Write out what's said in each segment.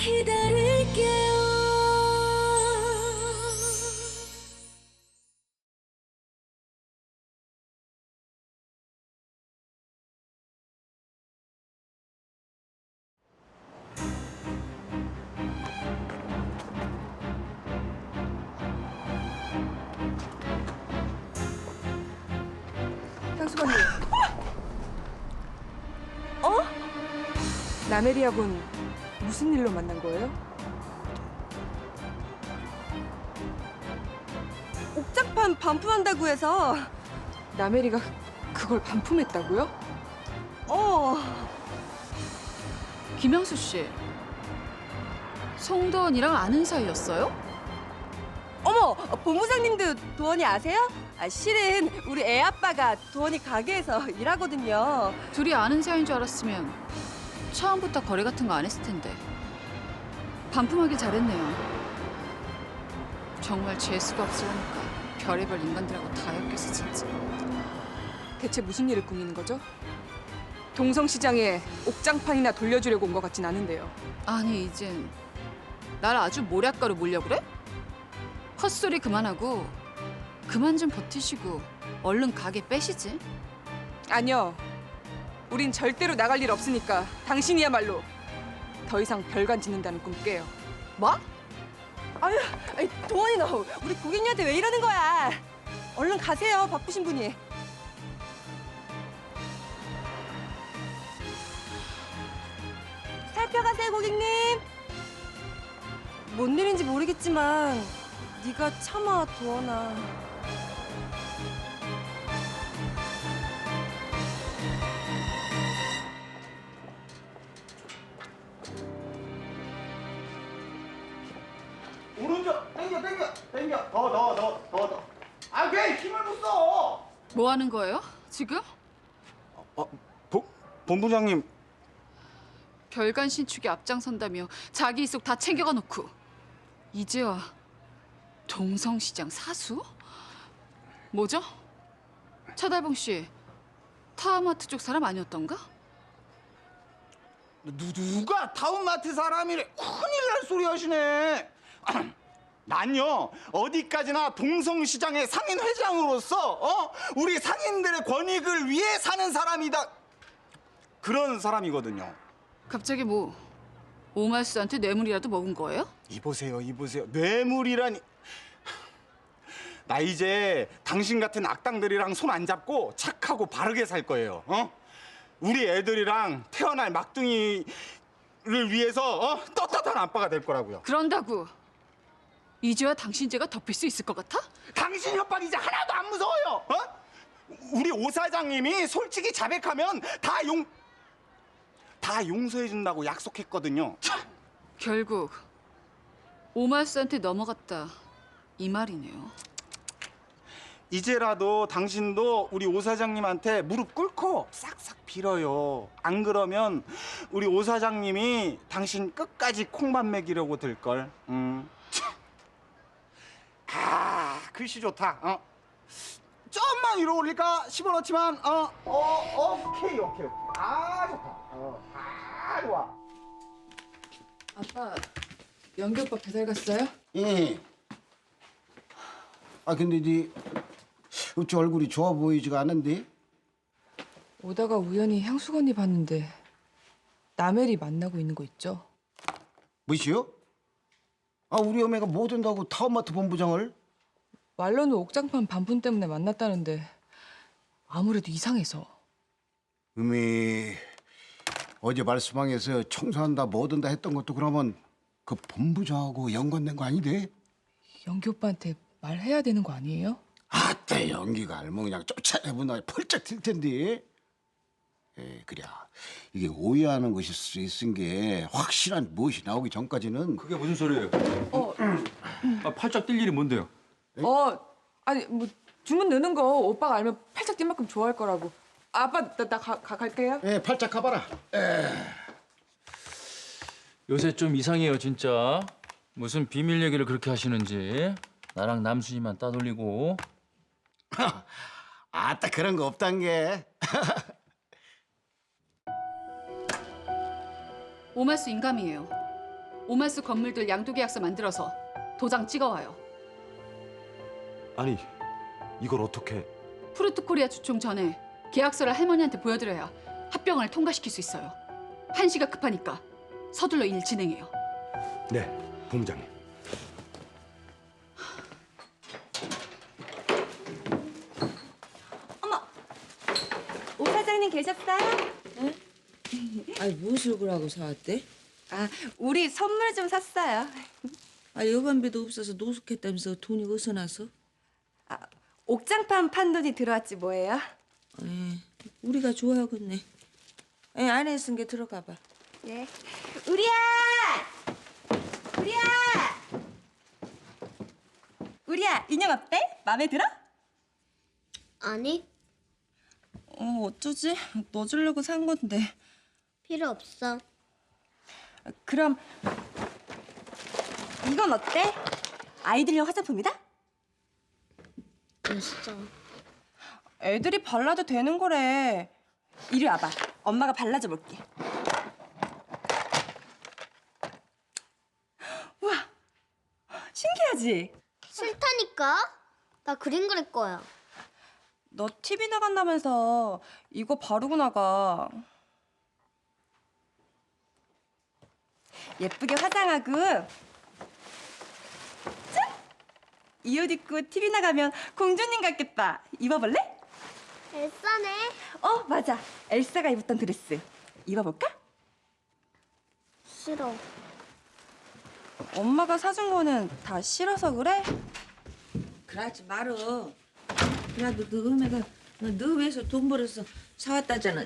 기다릴게요. 향수관님. 어? 나메리하고는 무슨 일로 만난 거예요? 옥장판 반품한다고 해서. 나메리가 그걸 반품했다고요? 어. 김영수 씨, 송도원이랑 아는 사이였어요? 어머, 본부장님도 도원이 아세요? 실은 우리 애 아빠가 도원이 가게에서 일하거든요. 둘이 아는 사이인 줄 알았으면 처음부터 거래 같은 거 안 했을 텐데. 반품하길 잘했네요. 정말 재수가 없으니까 별의별 인간들하고 다 엮여서 진짜. 대체 무슨 일을 꾸미는 거죠? 동성시장에 옥장판이나 돌려주려고 온 것 같진 않은데요. 아니 이젠 날 아주 모략가로 몰려 그래? 헛소리 그만하고 그만 좀 버티시고 얼른 가게 빼시지. 아니요. 우린 절대로 나갈 일 없으니까 당신이야말로 더 이상 별관 짓는다는 꿈 깨요. 뭐? 아유, 도원이 너 우리 고객님한테 왜 이러는 거야? 얼른 가세요, 바쁘신 분이. 살펴가세요, 고객님. 뭔 일인지 모르겠지만 네가 참아, 도원아. 오른쪽 땡겨 더. 아 왜 힘을 못 써? 뭐 하는 거예요? 지금? 본부장님. 별관 신축에 앞장선다며 자기 이속 다 챙겨가 놓고 이제와 동성시장 사수? 뭐죠? 차달봉 씨, 타워마트 쪽 사람 아니었던가? 누가 타운마트 사람이래? 큰일 날 소리 하시네. 난요 어디까지나 동성시장의 상인 회장으로서 우리 상인들의 권익을 위해 사는 사람이다. 그런 사람이거든요. 갑자기 뭐 오말수한테 뇌물이라도 먹은 거예요? 이보세요. 뇌물이라니. 나 이제 당신 같은 악당들이랑 손 안 잡고 착하고 바르게 살 거예요. 우리 애들이랑 태어날 막둥이를 위해서 떳떳한 아빠가 될 거라고요. 그런다고 이제와 당신 죄가 덮일 수 있을 것 같아? 당신 협박 이제 하나도 안 무서워요. 우리 오 사장님이 솔직히 자백하면 다 용서해 준다고 약속했거든요. 결국 오말수한테 넘어갔다 이 말이네요. 이제라도 당신도 우리 오 사장님한테 무릎 꿇고 싹싹 빌어요. 안 그러면 우리 오 사장님이 당신 끝까지 콩밥 먹이려고 들걸. 글씨 좋다. 좀만 위로 올릴까 싶어놓지만 오케이. 아 좋다. 좋아. 아빠, 연기 오빠 배달 갔어요? 예. 근데 네 어찌 얼굴이 좋아 보이지가 않은데? 오다가 우연히 향수건이 봤는데 나멜이 만나고 있는 거 있죠? 뭐시요? 우리 어머니가 못 온다고 타운마트 본부장을? 말로는 옥장판 반품 때문에 만났다는데 아무래도 이상해서. 어제 말씀방에서 청소한다 못 온다 했던 것도 그러면 그 본부장하고 연관된 거 아니대? 연기 오빠한테 말해야 되는 거 아니에요? 아따 연기가 알면 그냥 쫓아내보나 펄쩍 튈 텐데. 그래 이게 오해하는 것일 수 있은 게 확실한 무엇이 나오기 전까지는. 그게 무슨 소리예요? 팔짝 뛸 일이 뭔데요? 아니 뭐 주문 넣는 거 오빠가 알면 팔짝 뛴 만큼 좋아할 거라고. 아빠 나 갈게요. 팔짝 가봐라. 요새 좀 이상해요, 진짜. 무슨 비밀 얘기를 그렇게 하시는지. 나랑 남순이만 따돌리고. 아따 그런 거 없단 게. 오말수 인감이에요. 오마수 건물들 양도 계약서 만들어서 도장 찍어와요. 아니, 이걸 어떻게? 푸르트코리아 주총 전에 계약서를 할머니한테 보여드려야 합병을 통과시킬 수 있어요. 한시가 급하니까 서둘러 일 진행해요. 네, 본부장님. 오 사장님 계셨어요? 아니 무엇을 그러고 사왔대? 아, 우리 선물 좀 샀어요. 아 여관비도 없어서 노숙했다면서 돈이 어디서 나서? 옥장판 판 돈이 들어왔지 뭐예요? 우리가 좋아하겠네. 안에 쓴 게 들어가 봐. 예. 우리야! 우리야! 우리야, 인형 어때? 마음에 들어? 아니, 어쩌지? 너 주려고 산 건데. 필요 없어. 그럼 이건 어때? 아이들용 화장품이다? 됐어. 애들이 발라도 되는 거래. 이리 와봐. 엄마가 발라줘 볼게. 우와, 신기하지? 싫다니까? 나 그림 그릴 거야. 너 TV 나간다면서 이거 바르고 나가. 예쁘게 화장하고 짠! 이 옷 입고 TV 나가면 공주님 같겠다. 입어볼래? 엘사네. 맞아. 엘사가 입었던 드레스. 입어볼까? 싫어. 엄마가 사준 거는 다 싫어서 그래? 그러지 말어. 그래도 너 음에가 너 위해서 돈 벌어서 사왔다잖아.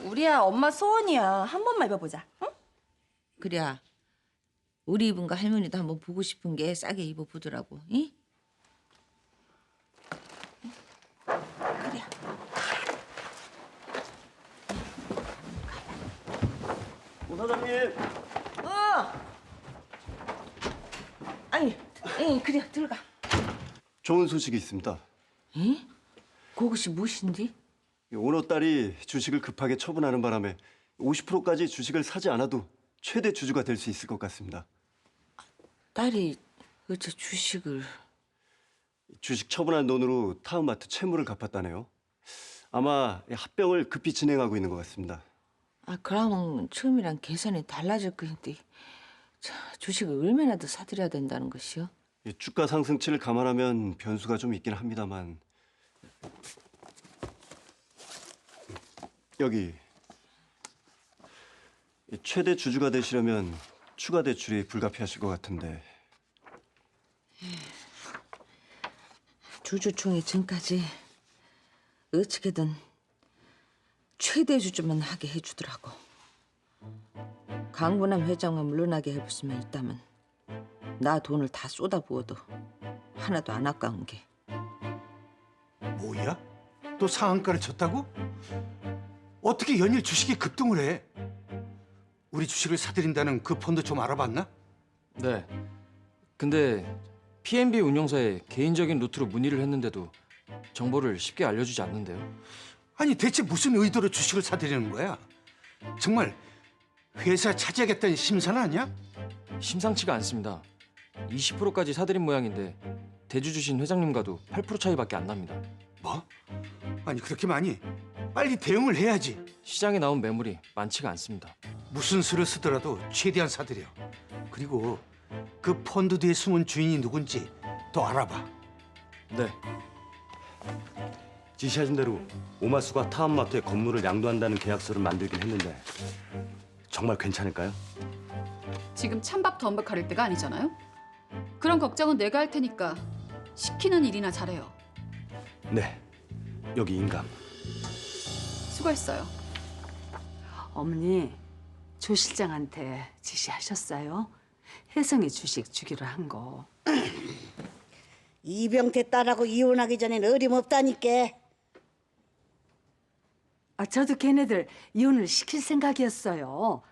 우리야 엄마 소원이야. 한 번만 입어보자. 응? 그래. 우리 입은 거 할머니도 한번 보고 싶은 게 싸게 입어보더라고. 응? 그래. 오 사장님. 아니, 그래 들어가. 좋은 소식이 있습니다. 그것이 무엇인데? 오너 딸이 주식을 급하게 처분하는 바람에 50%까지 주식을 사지 않아도 최대 주주가 될 수 있을 것 같습니다. 딸이 어째 주식을... 주식 처분한 돈으로 타운마트 채무를 갚았다네요. 아마 합병을 급히 진행하고 있는 것 같습니다. 그러면 처음이랑 계산이 달라질 거인데 주식을 얼마나 더 사들여야 된다는 것이요? 주가 상승치를 감안하면 변수가 좀 있긴 합니다만 여기 최대 주주가 되시려면 추가 대출이 불가피하실 것 같은데 주주총회 전까지 어떻게든 최대 주주만 하게 해주더라고. 강분함 회장만 물러나게 해볼 수만 있다면 나 돈을 다 쏟아부어도 하나도 안 아까운 게. 뭐야? 또 상한가를 쳤다고? 어떻게 연일 주식이 급등을 해? 우리 주식을 사들인다는 그 펀드 좀 알아봤나? 네. 근데 PNB 운용사에 개인적인 루트로 문의를 했는데도 정보를 쉽게 알려주지 않는데요. 아니 대체 무슨 의도로 주식을 사들이는 거야? 정말 회사 차지하겠다는 심산 아니야? 심상치가 않습니다. 20%까지 사들인 모양인데 대주주신 회장님과도 8% 차이밖에 안 납니다. 뭐? 아니 그렇게 많이? 빨리 대응을 해야지. 시장에 나온 매물이 많지가 않습니다. 무슨 수를 쓰더라도 최대한 사들여. 그리고 그 펀드 뒤에 숨은 주인이 누군지 더 알아봐. 네. 지시하신 대로 오마수가 타운마트에 건물을 양도한다는 계약서를 만들긴 했는데 정말 괜찮을까요? 지금 찬밥 덤밥 가릴 때가 아니잖아요. 그런 걱정은 내가 할 테니까 시키는 일이나 잘해요. 네. 여기 인감. 수고했어요. 어머니, 조 실장한테 지시하셨어요? 혜성이 주식 주기로 한 거. 이병태 딸하고 이혼하기 전엔 어림없다니까. 저도 걔네들 이혼을 시킬 생각이었어요.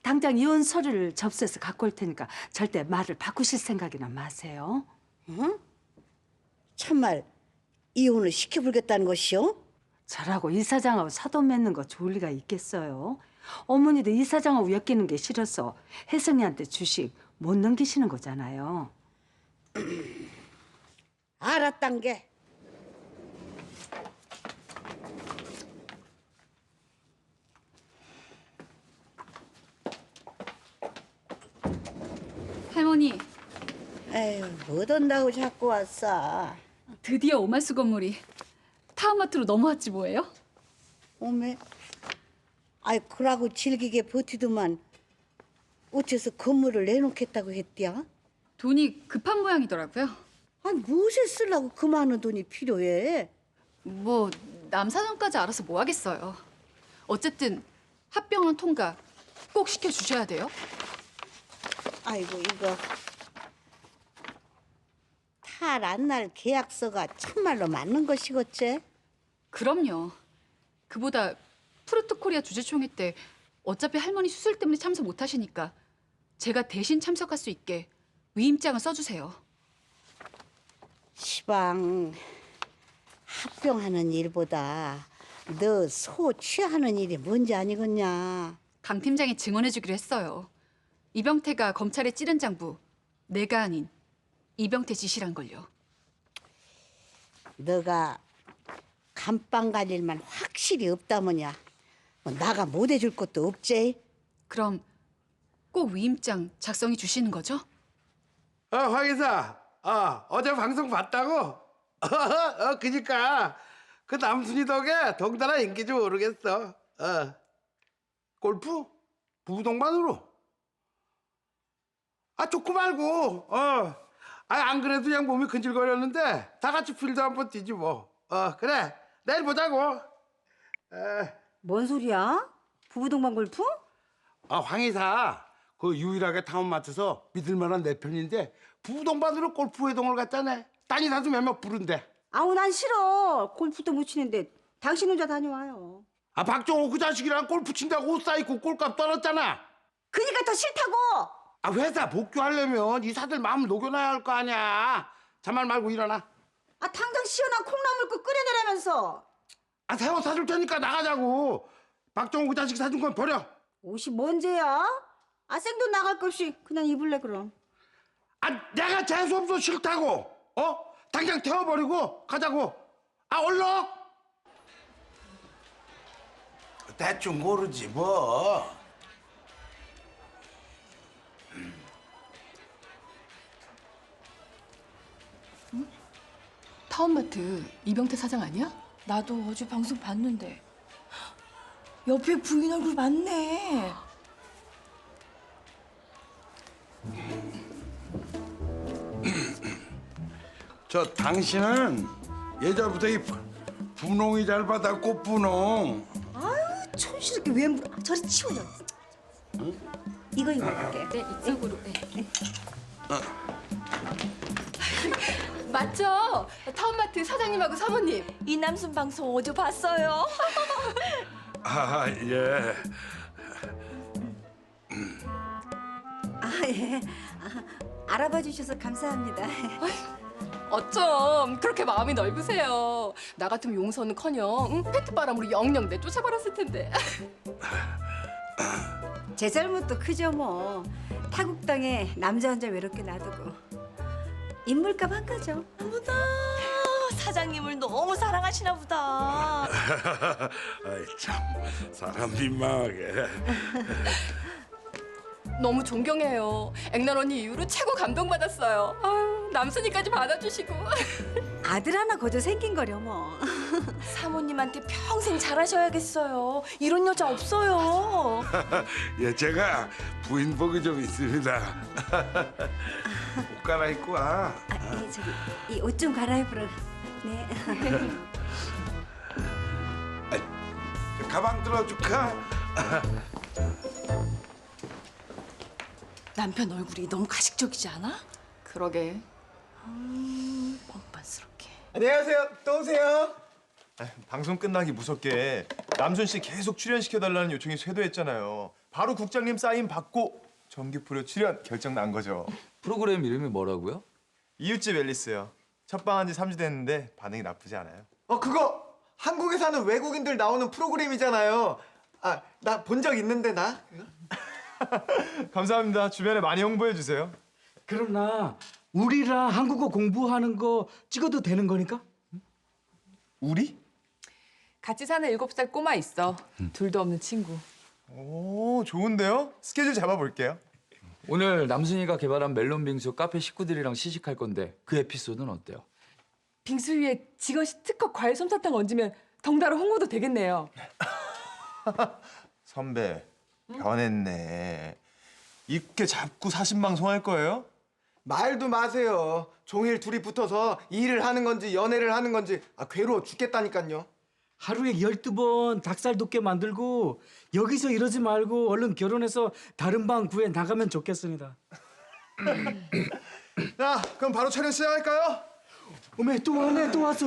당장 이혼 서류를 접수해서 갖고 올 테니까 절대 말을 바꾸실 생각이나 마세요. 응? 참말 이혼을 시켜불겠다는 것이요? 저라고 이사장하고 사돈 맺는 거 좋을 리가 있겠어요? 어머니도 이사장하고 엮이는 게 싫어서 혜성이한테 주식 못 넘기시는 거잖아요. 알았단 게. 할머니, 에휴, 못 온다고 자꾸 왔어. 드디어 오마수 건물이 타운마트로 넘어왔지 뭐예요? 오메. 아이, 그러고 질기게 버티더만 어째서 건물을 내놓겠다고 했디야? 돈이 급한 모양이더라고요. 아니, 무엇에 쓰려고 그 많은 돈이 필요해? 뭐 남사정까지 알아서 뭐 하겠어요. 어쨌든 합병은 통과 꼭 시켜주셔야 돼요. 아이고, 이거 탈 안 날 계약서가 참말로 맞는 것이겠지? 그럼요. 그보다 푸르트코리아 주재총회 때 어차피 할머니 수술 때문에 참석 못 하시니까 제가 대신 참석할 수 있게 위임장을 써주세요. 시방, 합병하는 일보다 너 소 취하는 일이 뭔지 아니겠냐? 강 팀장이 증언해주기로 했어요. 이병태가 검찰에 찌른 장부 내가 아닌 이병태 지시란 걸요. 너가 감방 갈 일만 확실히 없다면야 뭐 나가 못 해줄 것도 없지? 그럼 꼭 위임장 작성해 주시는 거죠? 황 이사, 어제 방송 봤다고? 그니까 그 남순이 덕에 덩달아 인기 좀 오르겠어. 골프? 부부 동반으로? 좋고 말고. 안 그래도 그냥 몸이 근질거렸는데 다 같이 필드 한번 뛰지 뭐. 그래, 내일 보자고. 뭔 소리야? 부부동반 골프? 황 이사, 그 유일하게 타운마트에서 믿을 만한 내 편인데 부부 동반으로 골프 회동을 갔잖아. 다니다도 몇몇 부른데. 아우, 난 싫어. 골프도 못 치는데 당신 혼자 다녀와요. 박종호 그 자식이랑 골프 친다고 옷 사입고 꼴값 떨었잖아. 그니까 더 싫다고! 회사 복귀하려면 이사들 마음을 녹여놔야 할 거 아니야. 잔말 말고 일어나. 당장 시원한 콩나물국 끓여내라면서. 새우 사줄 테니까 나가자고. 박종호 그 자식 사준 건 버려. 옷이 뭔 죄야? 생돈 나갈 것 없이 그냥 입을래 그럼. 내가 재수없어 싫다고. 당장 태워버리고 가자고. 얼른. 대충 고르지 뭐. 타운마트 이병태 사장 아니야? 나도 어제 방송 봤는데 옆에 부인 얼굴 맞네. 당신은 예전부터 이 분홍이 잘 받아 꽃분홍. 아유, 촌스럽게 왜 물어? 저리 치워요. 응? 이거 입어볼게. 네, 이쪽으로. 네. 맞죠? 타운마트 사장님하고 사모님 이남순 방송 어제 봤어요. 예. 예. 알아봐 주셔서 감사합니다. 어쩜 그렇게 마음이 넓으세요. 나 같으면 용서는커녕 페트바람으로 영영 내쫓아버렸을 텐데. 제 잘못도 크죠 뭐. 타국당에 남자 혼자 외롭게 놔두고 인물값 한 거죠. 어머나, 사장님을 너무 사랑하시나 보다. 참 사람 민망하게. 너무 존경해요. 액난 언니 이후로 최고 감동받았어요. 아유, 남순이까지 받아주시고. 아들 하나 거저 생긴 거려 뭐. 사모님한테 평생 잘하셔야겠어요. 이런 여자 없어요. 예, 제가 부인 복이 좀 있습니다. 옷 갈아입고 와. 예, 저기 이 옷 좀 갈아입으러. 네. 가방 들어줄까? 남편 얼굴이 너무 가식적이지 않아? 그러게. 뻔뻔스럽게. 안녕하세요. 또 오세요. 방송 끝나기 무섭게 남순 씨 계속 출연시켜달라는 요청이 쇄도했잖아요. 바로 국장님 사인 받고 정규프로 출연 결정 난 거죠. 프로그램 이름이 뭐라고요? 이웃집 앨리스요. 첫 방한 지 3주 됐는데 반응이 나쁘지 않아요. 그거 한국에 사는 외국인들 나오는 프로그램이잖아요. 아, 나 본 적 있는데 나. 감사합니다. 주변에 많이 홍보해 주세요. 그럼 나 우리랑 한국어 공부하는 거 찍어도 되는 거니까? 우리? 같이 사는 7살 꼬마 있어. 둘도 없는 친구. 오, 좋은데요? 스케줄 잡아볼게요. 오늘 남순이가 개발한 멜론 빙수 카페 식구들이랑 시식할 건데 그 에피소드는 어때요? 빙수 위에 지거시 특허 과일 솜사탕 얹으면 덩달아 홍보도 되겠네요. 선배, 변했네. 이렇게 잡고 사신방송할 거예요? 말도 마세요. 종일 둘이 붙어서 일을 하는 건지 연애를 하는 건지 괴로워 죽겠다니까요. 하루에 12번 닭살 돋게 만들고 여기서 이러지 말고 얼른 결혼해서 다른 방 구해 나가면 좋겠습니다. 자, 그럼 바로 촬영 시작할까요? 어메 또 왔네 또 왔어.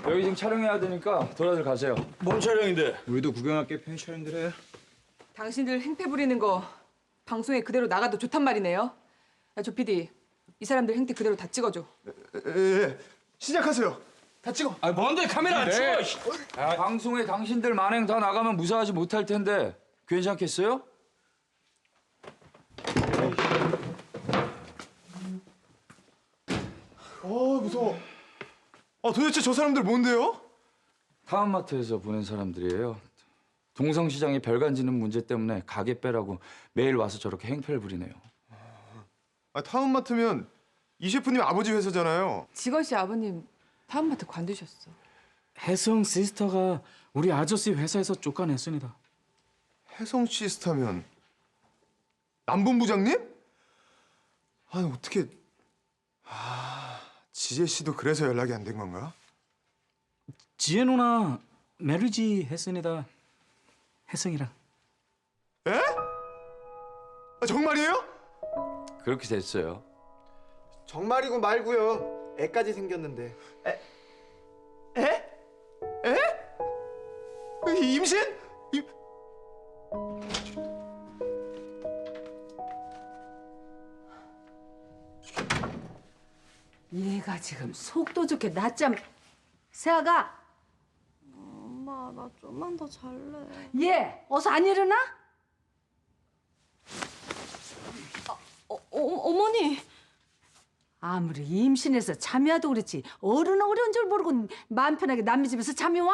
여기 지금 촬영해야 되니까 돌아들 가세요. 뭔 촬영인데? 우리도 구경할게. 편히 촬영들 해. 당신들 행패 부리는 거 방송에 그대로 나가도 좋단 말이네요. 야, 조 PD, 이 사람들 행태 그대로 다 찍어줘. 예. 시작하세요. 다 찍어. 아 뭔데 카메라 안 찍어? 방송에 당신들 만행 다 나가면 무사하지 못할 텐데 괜찮겠어요? 무서워. 도대체 저 사람들 뭔데요? 타운마트에서 보낸 사람들이에요. 동성시장에 별관 짓는 문제 때문에 가게 빼라고 매일 와서 저렇게 행패를 부리네요. 타운마트면 이 셰프님 아버지 회사잖아요. 지거시 아버님 타운마트 관두셨어. 혜성 시스터가 우리 아저씨 회사에서 쫓아냈습니다. 혜성 시스터면 남본 부장님? 아니 어떻게 지혜 씨도 그래서 연락이 안 된 건가? 지혜 누나 메리지 했습니다. 혜성이랑. 에? 정말이에요? 그렇게 됐어요. 정말이고 말고요. 애까지 생겼는데. 애? 임신? 얘가 지금 속도 좋게 낮잠. 세아가. 엄마, 나 좀만 더 잘래. 얘 어서 안 일어나? 어머니. 아무리 임신해서 잠이 와도 그렇지 어른 어려운 줄 모르고 마음 편하게 남의 집에서 잠이 와?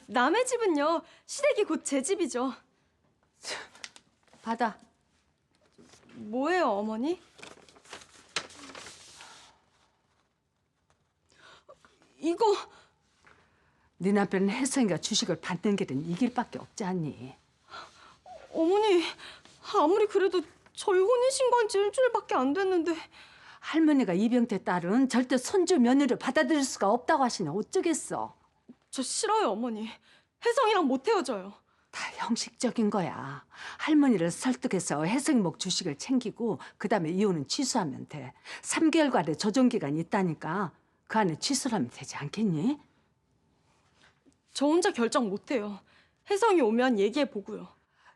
남의 집은요. 시댁이 곧 제 집이죠. 받아. 뭐예요, 어머니? 이거 네 남편은 혜성이가 주식을 받는 길은 이 길밖에 없지 않니? 어머니, 아무리 그래도 저희 혼인신고한 지 일주일밖에 안 됐는데. 할머니가 이병태 딸은 절대 손주 며느리를 받아들일 수가 없다고 하시니 어쩌겠어. 저 싫어요, 어머니. 혜성이랑 못 헤어져요. 다 형식적인 거야. 할머니를 설득해서 혜성이 목 주식을 챙기고 그다음에 이혼은 취소하면 돼. 3개월간의 조정기간이 있다니까. 그 안에 취소를 하면 되지 않겠니? 저 혼자 결정 못 해요. 혜성이 오면 얘기해 보고요.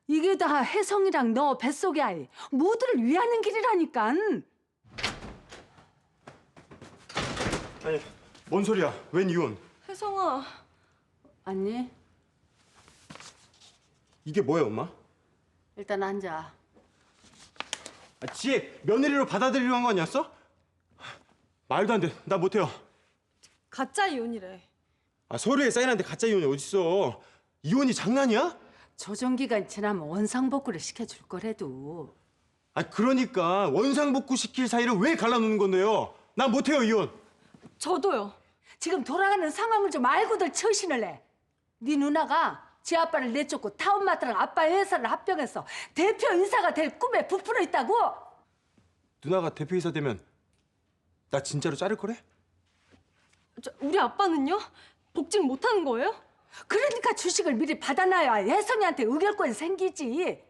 이게 다 혜성이랑 너 뱃속의 아이 모두를 위하는 길이라니까. 아니, 뭔 소리야? 웬 이혼? 혜성아. 언니, 이게 뭐야, 엄마? 일단 앉아. 지혜, 며느리로 받아들이려고 한 거 아니었어? 말도 안 돼. 나 못해요. 가짜 이혼이래. 서류에 사인한데 가짜 이혼이 어딨어. 이혼이 장난이야? 조정기간 지나면 원상복구를 시켜줄 거래도. 그러니까 원상복구 시킬 사이를 왜 갈라놓는 건데요? 난 못해요, 이혼. 저도요. 지금 돌아가는 상황을 좀 알고들 처신을 해. 네 누나가 지 아빠를 내쫓고 타운마트랑 아빠의 회사를 합병해서 대표 인사가 될 꿈에 부풀어 있다고. 누나가 대표이사 되면 나 진짜로 자를 거래? 우리 아빠는요? 복직 못하는 거예요? 그러니까 주식을 미리 받아놔야 혜성이한테 의결권이 생기지.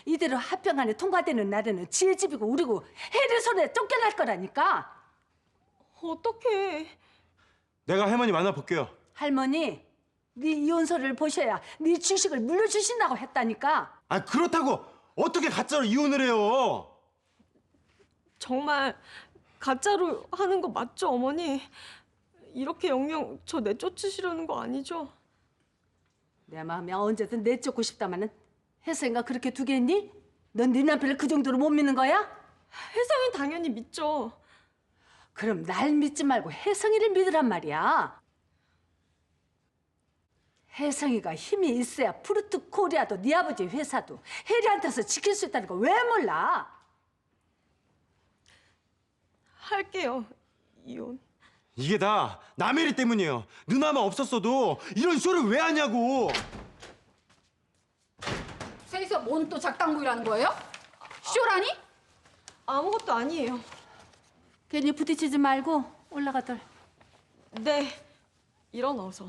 이대로 합병안에 통과되는 날에는 지혜 집이고 우리고 혜리 손에 쫓겨날 거라니까. 어떡해. 내가 할머니 만나볼게요. 할머니, 네 이혼서를 보셔야 네 주식을 물려주신다고 했다니까. 그렇다고 어떻게 가짜로 이혼을 해요? 정말 가짜로 하는 거 맞죠, 어머니? 이렇게 영영 저 내쫓으시려는 거 아니죠? 내 마음이 언제든 내쫓고 싶다마는 혜성이가 그렇게 두겠니? 넌 네 남편을 그 정도로 못 믿는 거야? 혜성이는 당연히 믿죠. 그럼 날 믿지 말고 혜성이를 믿으란 말이야. 혜성이가 힘이 있어야 푸르트 코리아도 네 아버지 회사도 혜리한테서 지킬 수 있다는 거 왜 몰라? 할게요. 이혼. 이게 다 남혜리 때문이에요. 누나만 없었어도 이런 쇼를 왜 하냐고. 셋이서 뭔 또 작당구이라는 거예요? 쇼라니? 아무것도 아니에요. 괜히 부딪히지 말고 올라가들. 네. 일어나서.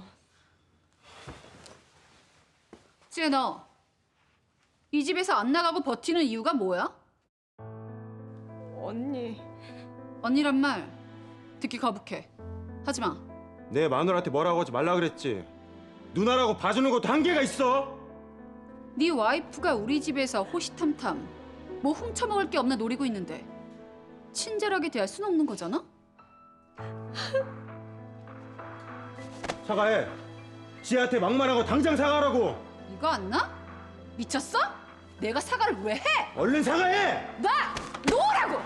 쟤 너, 이 집에서 안 나가고 버티는 이유가 뭐야? 언니. 언니란 말 듣기 거북해. 하지 마. 내 마누라한테 뭐라고 하지 말라 그랬지. 누나라고 봐주는 것도 한계가 있어. 네 와이프가 우리 집에서 호시탐탐 뭐 훔쳐먹을 게 없나 노리고 있는데 친절하게 대할 순 없는 거잖아? 사과해. 지혜한테 막말한 거 당장 사과하라고. 이거 안 나? 미쳤어? 내가 사과를 왜 해? 얼른 사과해. 나! 놓으라고!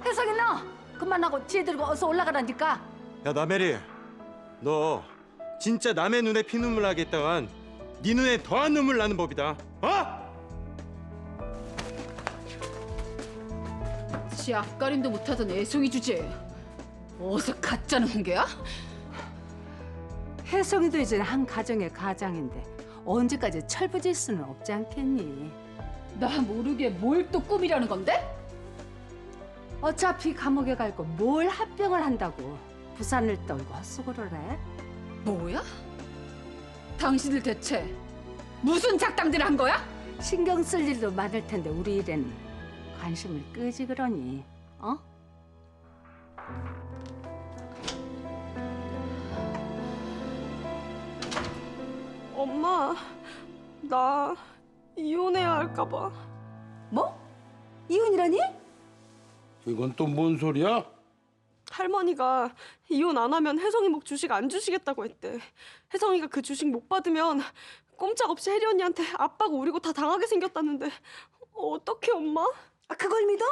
혜성이 너 그만하고 지혜 들고 어서 올라가라니까. 야 남혜리, 너 진짜 남의 눈에 피눈물 나게 했다간 네 눈에 더한 눈물 나는 법이다. 어? 지 앞가림도 못하던 애송이 주제에 어디서 가짜는 훈계야? 혜성이도 이제 한 가정의 가장인데 언제까지 철부질 수는 없지 않겠니? 나 모르게 뭘 또 꿈이라는 건데? 어차피 감옥에 갈 거 뭘 합병을 한다고 부산을 떨고 헛수고를 해? 뭐야? 당신들 대체 무슨 작당들을 한 거야? 신경 쓸 일도 많을 텐데 우리 일에는 관심을 끄지 그러니, 어? 엄마, 나 이혼해야 할까 봐. 뭐? 이혼이라니? 이건 또 뭔 소리야? 할머니가 이혼 안 하면 혜성이 목 주식 안 주시겠다고 했대. 혜성이가 그 주식 못 받으면 꼼짝없이 혜리 언니한테 아빠가 우리고 다 당하게 생겼다는데 어떡해 엄마? 아, 그걸 믿어?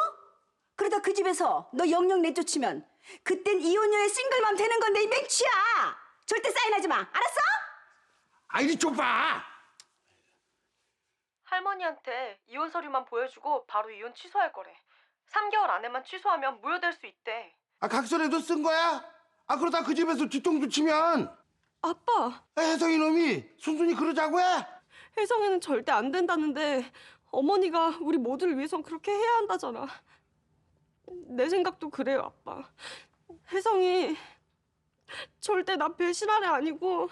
그러다 그 집에서 너 영영 내쫓으면 그땐 이혼녀의 싱글맘 되는 건데 이 맹치야! 절대 사인하지 마, 알았어? 아 이리 좁아. 할머니한테 이혼 서류만 보여주고 바로 이혼 취소할 거래. 3개월 안에만 취소하면 무효될 수 있대. 아 각서라도 쓴 거야? 아 그러다 그 집에서 뒤통수 치면 아빠! 혜성이 놈이 순순히 그러자고 해? 혜성이는 절대 안 된다는데 어머니가 우리 모두를 위해선 그렇게 해야 한다잖아. 내 생각도 그래요, 아빠. 혜성이 절대 나 배신할 애 아니고.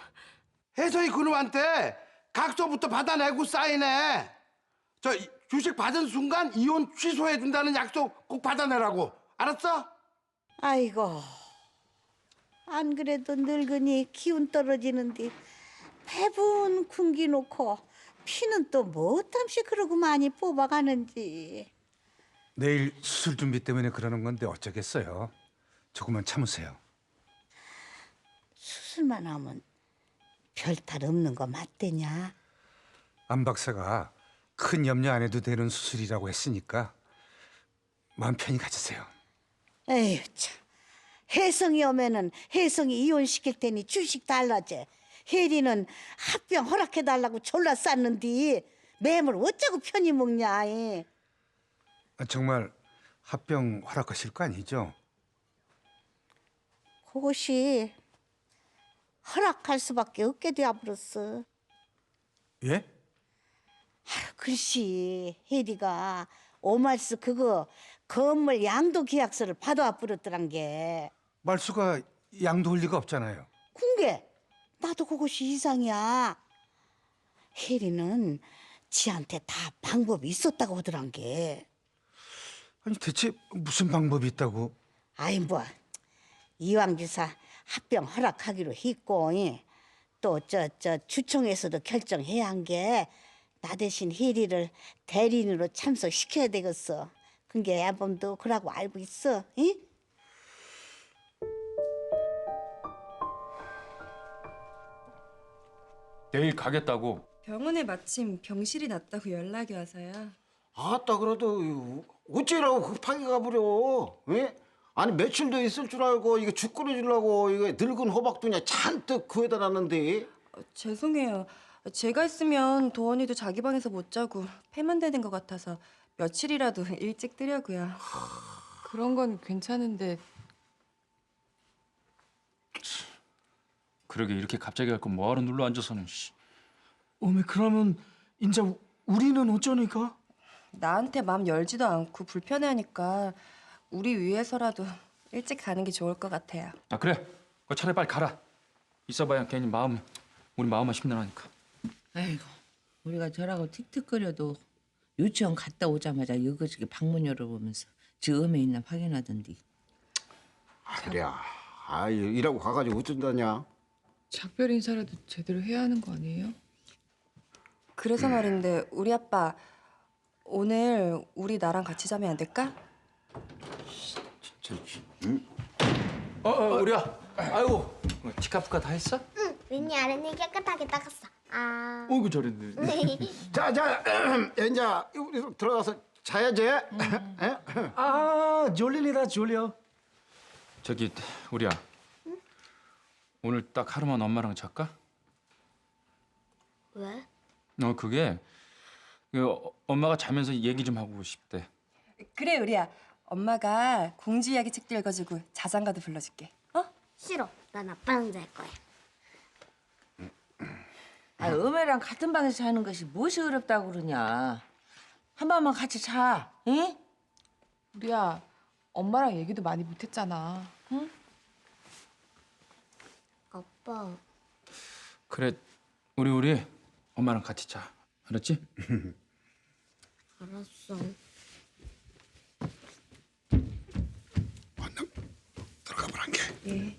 혜성이 그놈한테 각서부터 받아내고 사인해. 저 주식 받은 순간 이혼 취소해준다는 약속 꼭 받아내라고. 알았어? 아이고, 안 그래도 늙으니 기운 떨어지는데 배분 굶기놓고 피는 또 뭐땀시 그러고 많이 뽑아가는지. 내일 수술 준비 때문에 그러는 건데 어쩌겠어요. 조금만 참으세요. 수술만 하면 별탈 없는 거 맞대냐? 안 박사가 큰 염려 안 해도 되는 수술이라고 했으니까 마음 편히 가지세요. 에휴 참, 혜성이 오면은 혜성이 이혼시킬 테니 주식 달라제. 혜리는 합병 허락해달라고 졸라 쌌는디 매물 어쩌고 편히 먹냐. 아, 정말 합병 허락하실 거 아니죠? 그것이 허락할 수밖에 없게 되어버렸어. 예? 글씨 혜리가 오말스 그거 건물 양도 계약서를 받아와 버렸더란 게. 말수가 양도할 리가 없잖아요. 그게 나도 그것이 이상이야. 혜리는 지한테 다 방법이 있었다고 하더란 게. 아니 대체 무슨 방법이 있다고? 아이 뭐 이왕지사 합병 허락하기로 했고 또 저 주총에서도 결정해야 한 게 나 대신 혜리를 대리인으로 참석시켜야 되겠어. 그게 애범도 그러고 알고 있어. 응? 내일 가겠다고. 병원에 마침 병실이 났다고 연락이 와서요. 아따 그래도 어째라고 급하게 가버려? 예? 아니 며칠 더 있을 줄 알고 이거 죽 끓여주려고 이거 늙은 호박두냐 잔뜩 구해다 놨는데. 죄송해요. 제가 있으면 도원이도 자기 방에서 못 자고 패만 되는 것 같아서 며칠이라도 일찍 뜨려고요. 그런 건 괜찮은데 그러게 이렇게 갑자기 갈 건 뭐하러 눌러 앉아서는. 씨. 어메 그러면 인자 우리는 어쩌니까? 나한테 마음 열지도 않고 불편해하니까 우리 위해서라도 일찍 가는 게 좋을 것 같아요. 아 그래. 차라리 빨리 가라. 있어봐야 괜히 우리 마음만 심란하니까. 아이고, 우리가 저라고 틱틱거려도 유치원 갔다 오자마자 여기저기 방문 열어보면서 저 음에 있나 확인하던디. 그래. 일하고 가가지고 어쩐다냐? 작별 인사라도 제대로 해야 하는 거 아니에요? 그래서 말인데 우리 아빠 오늘 우리 나랑 같이 자면 안 될까? 응? 우리야. 아이고, 치카푸카 다 했어? 응, 윈니 아랫니 깨끗하게 닦았어. 아. 어이구 잘했네. 자, 이제 우리 들어가서 자야지. 졸리다 졸려. 저기 우리야. 오늘 딱 하루만 엄마랑 잘까? 왜? 그게 엄마가 자면서 얘기 좀 하고 싶대. 그래 우리야. 엄마가 공주 이야기 책도 읽어주고 자장가도 불러줄게. 어? 싫어. 난 아빠랑 잘 거야. 음애랑 같은 방에서 자는 것이 무엇이 어렵다고 그러냐. 한 밤만 같이 자, 응? 우리야, 엄마랑 얘기도 많이 못했잖아. 응? 아빠. 그래, 우리 엄마랑 같이 자. 알았지? 알았어. 들어가 보란 게. 예.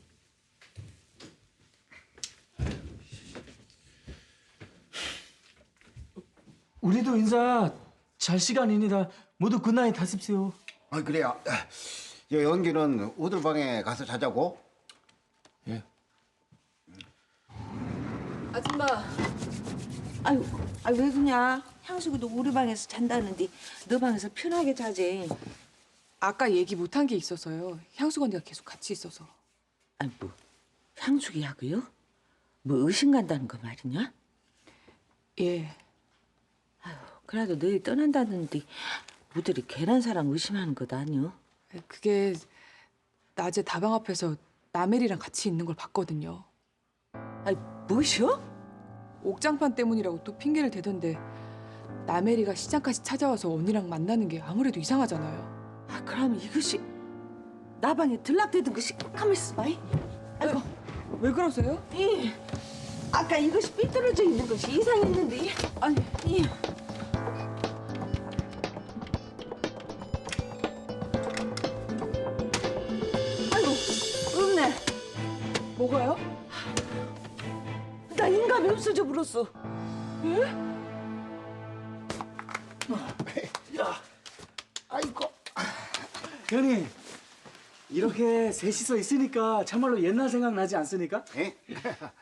우리도 인사 잘 시간이니다. 모두 굿나잇 하십시오. 그래요. 연기는 우들 방에 가서 자자고. 예. 아줌마. 아유, 왜 그냐? 향수기도 우리 방에서 잔다는데 너 방에서 편하게 자지. 아까 얘기 못한 게 있어서요. 향수가 언니가 계속 같이 있어서. 아니 뭐 향수기하고요? 뭐 의심 간다는 거 말이냐? 예. 그래도 너희 떠난다는데 무들이 계란사랑 의심하는 것 아니요? 그게 낮에 다방 앞에서 나멜이랑 같이 있는 걸 봤거든요. 아니 뭐시오? 옥장판 때문이라고 또 핑계를 대던데 나멜이가 시장까지 찾아와서 언니랑 만나는 게 아무래도 이상하잖아요. 그러면 이것이 나 방에 들락대던 것이 가만 있어봐. 아이고 왜 그러세요? 아까 이것이 삐뚤어져 있는 것이 이상했는데. 아니 아이고 없네. 뭐가요? 나 인감이 없어져 버렸어. 예? 야, 아이고. 형님, 이렇게 셋이서 있으니까 참말로 옛날 생각 나지 않습니까?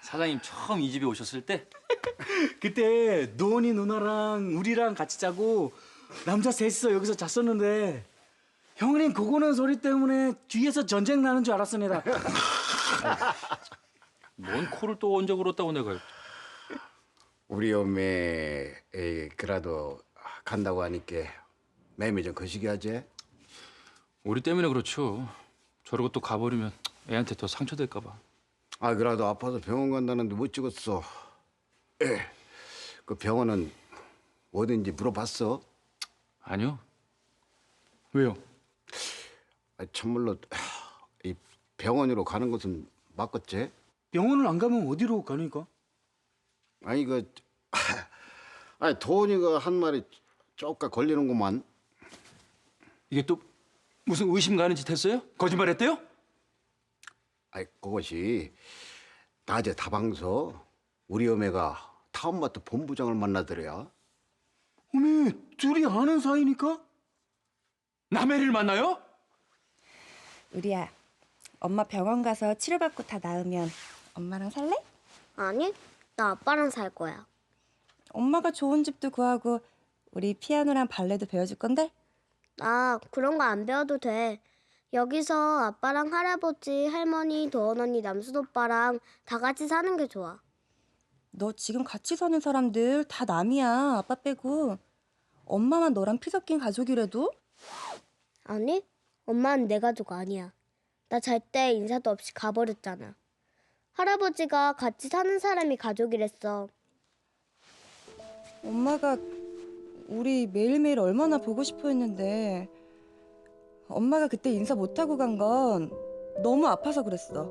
사장님 처음 이 집에 오셨을 때? 그때 노은이 누나랑 우리랑 같이 자고 남자 셋이서 여기서 잤었는데 형님 그거는 소리 때문에 뒤에서 전쟁 나는 줄 알았습니다. 뭔 코를 또 언제 골았다고 내가. 우리 엄매 그래도 간다고 하니까 매매 좀 거시기 하지. 우리 때문에 그렇죠. 저러고 또 가버리면 애한테 더 상처될까 봐. 그래도 아파서 병원 간다는데 못 찍었어. 그 병원은 어딘지 물어봤어? 아니요. 왜요? 참말로 이 병원으로 가는 것은 맞겠지? 병원을 안 가면 어디로 가니까? 도원이가 한 말이 쪼까 걸리는구만. 이게 또 무슨 의심 가는 짓 했어요? 거짓말했대요? 그것이 낮에 다방서 우리 어매가 타운마트 본부장을 만나더래야. 어메, 둘이 아는 사이니까? 남해를 만나요? 우리야, 엄마 병원 가서 치료받고 다 나으면 엄마랑 살래? 아니, 나 아빠랑 살 거야. 엄마가 좋은 집도 구하고 우리 피아노랑 발레도 배워줄 건데? 나 그런 거 안 배워도 돼. 여기서 아빠랑 할아버지, 할머니, 도원 언니, 남순 오빠랑 다 같이 사는 게 좋아. 너 지금 같이 사는 사람들 다 남이야, 아빠 빼고. 엄마만 너랑 피 섞인 가족이라도? 아니, 엄마는 내 가족 아니야. 나 잘 때 인사도 없이 가버렸잖아. 할아버지가 같이 사는 사람이 가족이랬어. 엄마가 우리 매일매일 얼마나 보고 싶어 했는데 엄마가 그때 인사 못하고 간 건 너무 아파서 그랬어.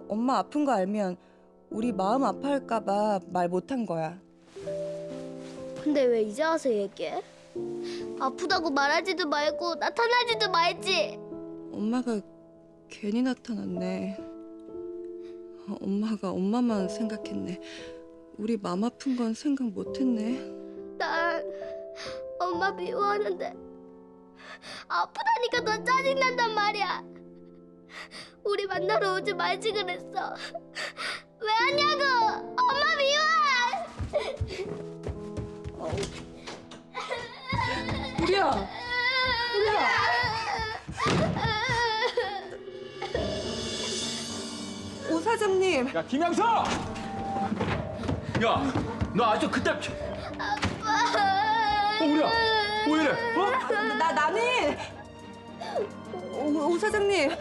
엄마 아픈 거 알면 우리 마음 아파할까 봐 말 못한 거야. 근데 왜 이제 와서 얘기해? 아프다고 말하지도 말고 나타나지도 말지. 엄마가 괜히 나타났네. 엄마가 엄마만 생각했네. 우리 맘 아픈 건 생각 못했네. 난 엄마 미워하는데 아프다니까 더 짜증난단 말이야. 우리 만나러 오지 말지 그랬어. 왜 하냐고. 엄마 미워해. 우리야. 오 사장님. 야 김양서! 야, 너 아직도 그때 우리야, 왜 이래? 어? 나는 오 사장님.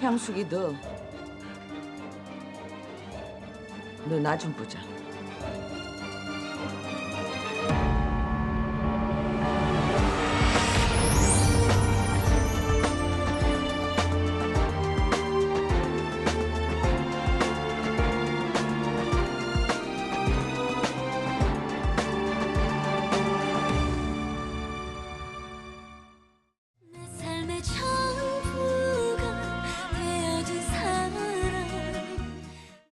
향숙이 너 나 좀 보자.